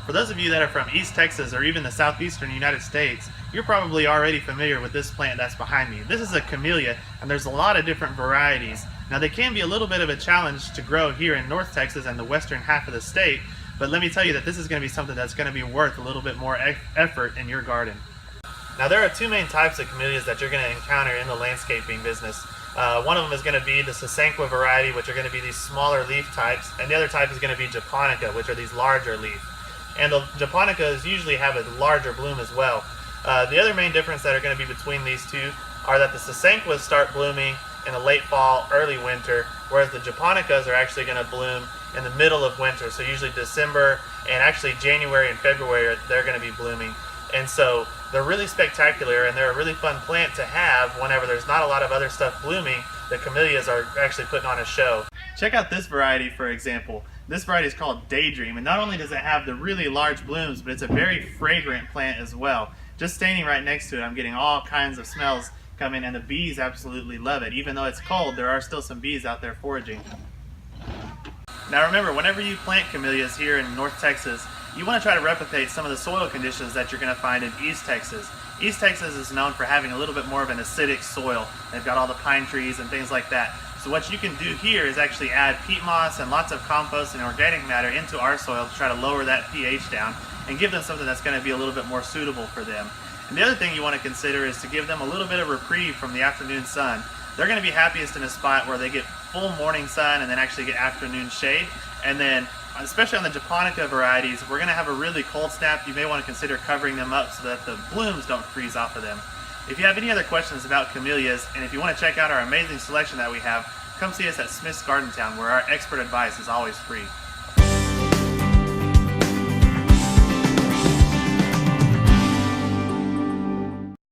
For those of you that are from East Texas or even the southeastern United States, you're probably already familiar with this plant that's behind me. This is a camellia, and there's a lot of different varieties. Now they can be a little bit of a challenge to grow here in North Texas and the western half of the state, but let me tell you that this is going to be something that's going to be worth a little bit more effort in your garden. Now there are two main types of camellias that you're going to encounter in the landscaping business. One of them is going to be the Sasanqua variety, which are going to be these smaller leaf types, and the other type is going to be Japonica, which are these larger leaf. And the Japonicas usually have a larger bloom as well. The other main difference that are going to be between these two are that the Sasanquas start blooming in the late fall, early winter, whereas the Japonicas are actually going to bloom in the middle of winter. So usually December and actually January and February they're going to be blooming. And so they're really spectacular, and they're a really fun plant to have whenever there's not a lot of other stuff blooming. The camellias are actually putting on a show. Check out this variety, for example. This variety is called Daydream, and not only does it have the really large blooms, but it's a very fragrant plant as well. Just standing right next to it, I'm getting all kinds of smells coming, and the bees absolutely love it. Even though it's cold, there are still some bees out there foraging. Now remember, whenever you plant camellias here in North Texas, you want to try to replicate some of the soil conditions that you're going to find in East Texas. East Texas is known for having a little bit more of an acidic soil. They've got all the pine trees and things like that. So what you can do here is actually add peat moss and lots of compost and organic matter into our soil to try to lower that pH down and give them something that's going to be a little bit more suitable for them. And the other thing you want to consider is to give them a little bit of reprieve from the afternoon sun. They're going to be happiest in a spot where they get full morning sun and then actually get afternoon shade. And then, especially on the Japonica varieties, we're going to have a really cold snap. You may want to consider covering them up so that the blooms don't freeze off of them. If you have any other questions about camellias, and if you want to check out our amazing selection that we have, come see us at Smith's Gardentown, where our expert advice is always free.